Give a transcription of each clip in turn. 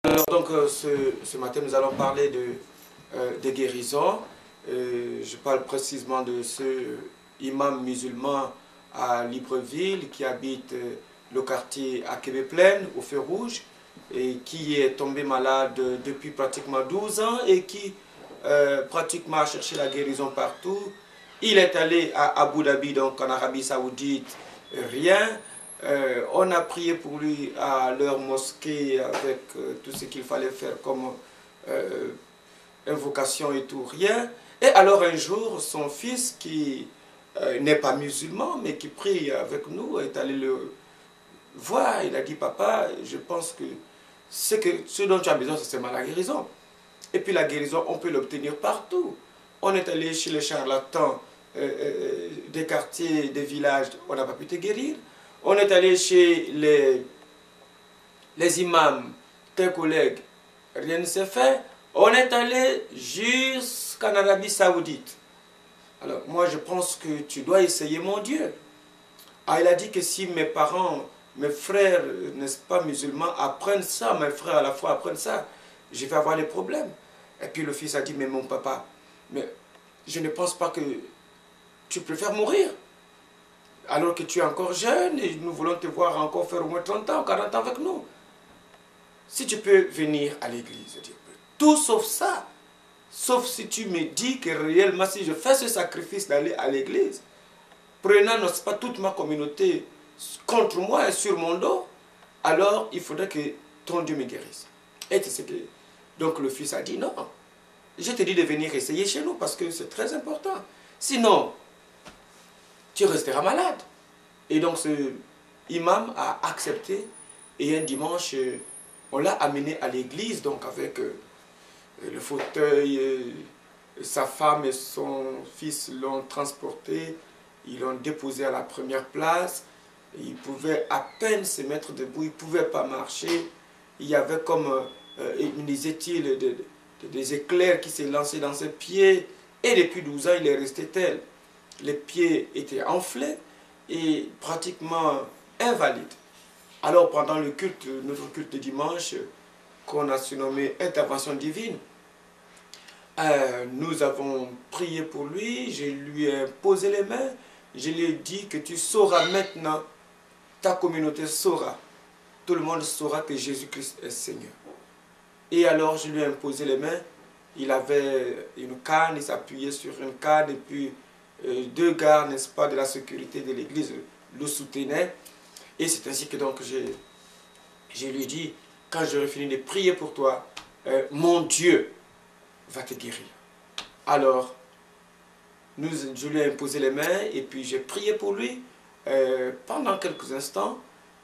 Alors donc ce matin nous allons parler de guérison. Je parle précisément de ce imam musulman à Libreville qui habite le quartier à Québec-Plaine, au Feu Rouge, et qui est tombé malade depuis pratiquement 12 ans et qui pratiquement a cherché la guérison partout. Il est allé à Abu Dhabi, donc en Arabie Saoudite, rien. On a prié pour lui à leur mosquée avec tout ce qu'il fallait faire comme invocation et tout, rien. Et alors un jour, son fils qui n'est pas musulman mais qui prie avec nous est allé le voir. Il a dit: papa, je pense que ce dont tu as besoin, c'est seulement la guérison. Et puis la guérison, on peut l'obtenir partout. On est allé chez les charlatans des quartiers, des villages, on n'a pas pu te guérir. On est allé chez les imams, tes collègues, rien ne s'est fait. On est allé jusqu'en Arabie Saoudite. Alors moi je pense que tu dois essayer, mon Dieu. Ah, il a dit que si mes parents, mes frères, n'est-ce pas, musulmans, apprennent ça, mes frères à la fois apprennent ça, je vais avoir des problèmes. Et puis le fils a dit: mais mon papa, mais je ne pense pas que tu préfères mourir. Alors que tu es encore jeune et nous voulons te voir encore faire au moins 30 ans, 40 ans avec nous. Si tu peux venir à l'église, tout sauf ça. Sauf si tu me dis que réellement, si je fais ce sacrifice d'aller à l'église, prenant, n'est-ce pas, toute ma communauté contre moi et sur mon dos, alors il faudrait que ton Dieu me guérisse. Et tu sais que... Donc le fils a dit: non, je te dis de venir essayer chez nous parce que c'est très important. Sinon, tu resteras malade. Et donc ce imam a accepté et un dimanche, on l'a amené à l'église, donc avec le fauteuil, sa femme et son fils l'ont transporté, ils l'ont déposé à la première place. Il pouvait à peine se mettre debout, il ne pouvait pas marcher. Il y avait comme, me disait-il, des éclairs qui s'est lancés dans ses pieds. Et depuis 12 ans, il est resté tel. Les pieds étaient enflés et pratiquement invalides. Alors pendant le culte, notre culte de dimanche, qu'on a surnommé Intervention divine, nous avons prié pour lui, je lui ai posé les mains, je lui ai dit que tu sauras maintenant, ta communauté saura, tout le monde saura que Jésus-Christ est Seigneur. Et alors je lui ai imposé les mains, il avait une canne, il s'appuyait sur une canne et puis deux gardes, n'est-ce pas, de la sécurité de l'église le soutenaient. Et c'est ainsi que donc je lui ai dit: quand j'aurai fini de prier pour toi, mon Dieu va te guérir. Alors, je lui ai imposé les mains et puis j'ai prié pour lui pendant quelques instants.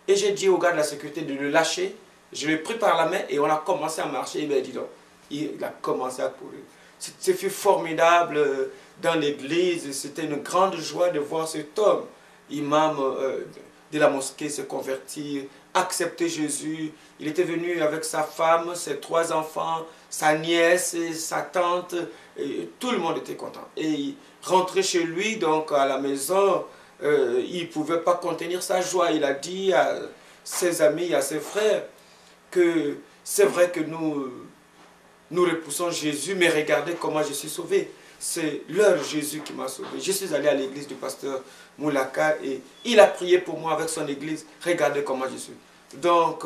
Et j'ai dit au gars de la sécurité de le lâcher. Je l'ai pris par la main et on a commencé à marcher. Et bien, dis donc, il a commencé à courir. Ce fut formidable dans l'église. C'était une grande joie de voir cet homme, imam de la mosquée, se convertir, accepter Jésus. Il était venu avec sa femme, ses 3 enfants, sa nièce, et sa tante. Et tout le monde était content. Et il rentrait chez lui, donc à la maison, il ne pouvait pas contenir sa joie. Il a dit à ses amis, à ses frères, que c'est vrai que nous repoussons Jésus, mais regardez comment je suis sauvé. C'est leur Jésus qui m'a sauvé. Je suis allé à l'église du pasteur Moulaka et il a prié pour moi avec son église. Regardez comment je suis. Donc,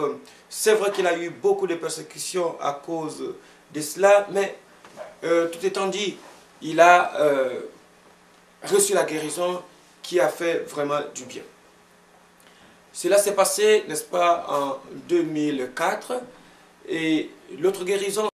c'est vrai qu'il a eu beaucoup de persécutions à cause de cela, mais tout étant dit, il a reçu la guérison qui a fait vraiment du bien. Cela s'est passé, n'est-ce pas, en 2004, et l'autre guérison